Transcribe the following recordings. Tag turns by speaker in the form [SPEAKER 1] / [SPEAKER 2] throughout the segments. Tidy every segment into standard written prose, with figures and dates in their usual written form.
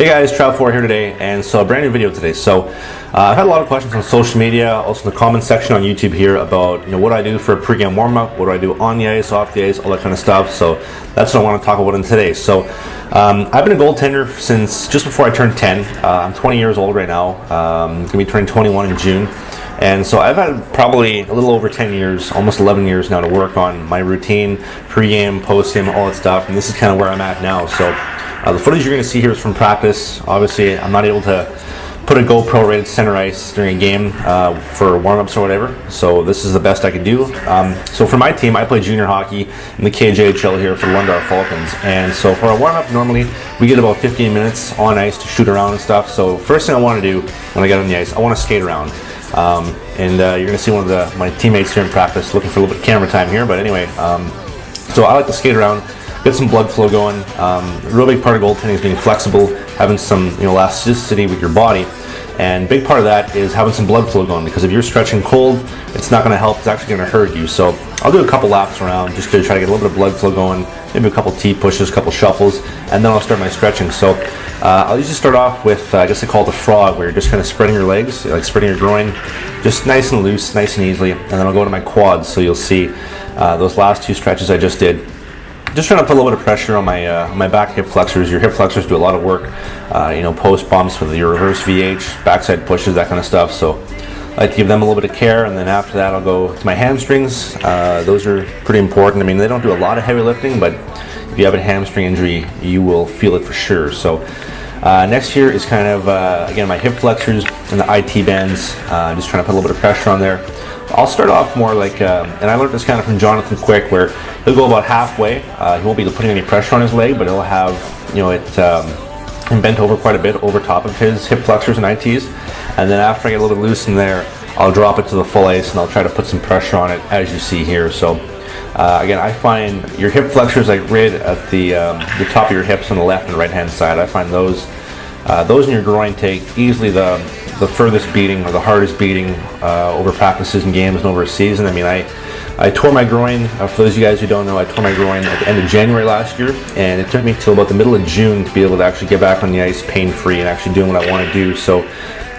[SPEAKER 1] Hey guys, Trav4 here today, and so a brand new video today. So I've had a lot of questions on social media, also in the comment section on YouTube here about what I do for a pregame warm-up, what do I do on the ice, off the ice, all that kind of stuff. So that's what I want to talk about in today. So I've been a goaltender since just before I turned 10. I'm 20 years old right now. I'm going to be turning 21 in June. And so I've had probably a little over 10 years, almost 11 years now to work on my routine, pregame, postgame, all that stuff. And this is kind of where I'm at now. So the footage you're going to see here is from practice. Obviously, I'm not able to put a GoPro right at center ice during a game for warm-ups or whatever. So this is the best I could do. So for my team, I play junior hockey in the KJHL here for the Lundar Falcons. And so for a warm-up, normally we get about 15 minutes on ice to shoot around and stuff. So first thing I want to do when I get on the ice, I want to skate around. You're going to see one of my teammates here in practice looking for a little bit of camera time here. But anyway, so I like to skate around, get some blood flow going. A real big part of goaltending is being flexible, having some elasticity with your body. And a big part of that is having some blood flow going, because if you're stretching cold, it's not going to help, it's actually going to hurt you. So I'll do a couple laps around just to try to get a little bit of blood flow going, maybe a couple T-pushes, a couple shuffles, and then I'll start my stretching. So I'll usually start off with, I guess they call it the frog, where you're just kind of spreading your legs, like spreading your groin, just nice and loose, nice and easily. And then I'll go to my quads, so you'll see those last two stretches I just did. Just trying to put a little bit of pressure on my back hip flexors. Your hip flexors do a lot of work, post bumps with your reverse VH, backside pushes, that kind of stuff. So I like to give them a little bit of care, and then after that I'll go to my hamstrings. Those are pretty important. I mean, they don't do a lot of heavy lifting, but if you have a hamstring injury, you will feel it for sure. So next here is kind of, again, my hip flexors and the IT bands. Just trying to put a little bit of pressure on there. I'll start off more like, and I learned this kind of from Jonathan Quick, where he'll go about halfway. He won't be putting any pressure on his leg, but he'll have, it bent over quite a bit over top of his hip flexors and ITs. And then after I get a little bit loose in there, I'll drop it to the full ice and I'll try to put some pressure on it, as you see here. So again, I find your hip flexors, like right at the top of your hips on the left and right hand side, I find those in your groin take easily the furthest beating, or the hardest beating over practices and games and over a season. I mean, I tore my groin, for those of you guys who don't know, I tore my groin at the end of January last year, and it took me till about the middle of June to be able to actually get back on the ice pain-free and actually doing what I want to do. So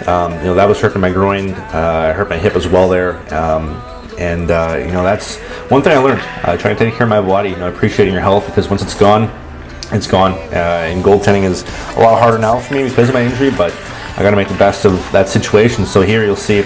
[SPEAKER 1] that was hurting my groin. I hurt my hip as well there. That's one thing I learned. Trying to take care of my body, appreciating your health, because once it's gone, it's gone. And goaltending is a lot harder now for me because of my injury, but I got to make the best of that situation. So here you'll see,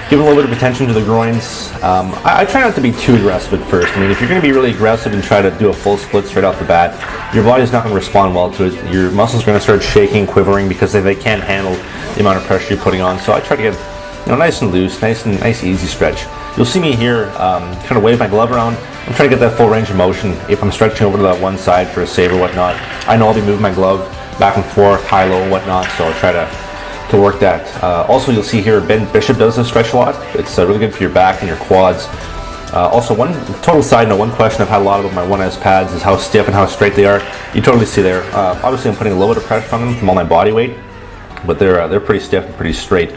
[SPEAKER 1] giving a little bit of attention to the groins. I try not to be too aggressive at first. I mean, if you're going to be really aggressive and try to do a full split straight off the bat, your body's not going to respond well to it. Your muscles are going to start shaking, quivering, because they can't handle the amount of pressure you're putting on. So I try to get nice and loose, nice easy stretch. You'll see me here kind of wave my glove around. I'm trying to get that full range of motion. If I'm stretching over to that one side for a save or whatnot, I know I'll be moving my glove back and forth, high, low, and whatnot, so I'll try to work that. Also, you'll see here, Ben Bishop does this stretch a lot. It's really good for your back and your quads. Also, one total side note, one question I've had a lot about my 1S pads is how stiff and how straight they are. You totally see there. Obviously, I'm putting a little bit of pressure on them from all my body weight, but they're pretty stiff and pretty straight.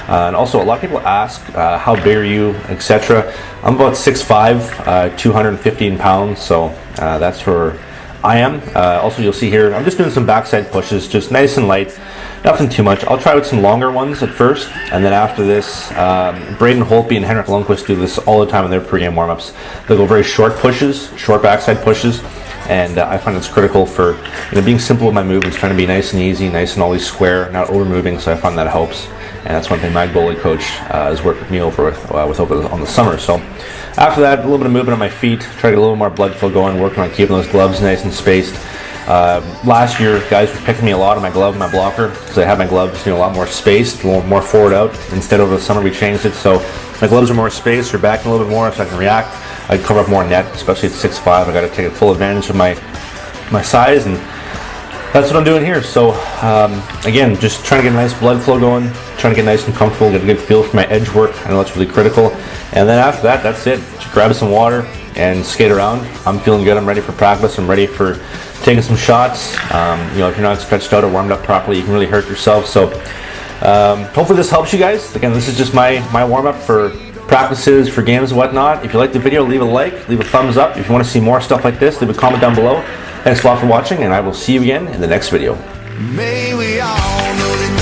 [SPEAKER 1] And also, a lot of people ask, how big are you, etc. I'm about 6'5", 215 pounds, so that's where I am. Also, you'll see here, I'm just doing some backside pushes, just nice and light, nothing too much. I'll try with some longer ones at first, and then after this, Braden Holtby and Henrik Lundqvist do this all the time in their pregame warm-ups. They'll go very short pushes, short backside pushes, and I find it's critical for being simple with my movements, trying to be nice and easy, nice and always square, not over-moving, so I find that helps. And that's one thing my goalie coach has worked with me over on the summer. So after that, a little bit of movement on my feet, try to get a little more blood flow going, working on keeping those gloves nice and spaced. Last year, guys were picking me a lot on my glove and my blocker, because I had my gloves a lot more spaced, a little more forward out. Instead, over the summer we changed it, so my gloves are more spaced, they're backing a little bit more so I can react. I can cover up more net, especially at 6'5". I got to take full advantage of my size, and that's what I'm doing here. So again, just trying to get a nice blood flow going, trying to get nice and comfortable, get a good feel for my edge work. I know that's really critical. And then after that, that's it. Just grab some water and skate around. I'm feeling good. I'm ready for practice. I'm ready for taking some shots. If you're not stretched out or warmed up properly, you can really hurt yourself. So hopefully this helps you guys. Again, this is just my warm-up for practices, for games and whatnot. If you like the video, leave a like, leave a thumbs up. If you want to see more stuff like this, leave a comment down below. Thanks a lot for watching, and I will see you again in the next video.
[SPEAKER 2] May we all know that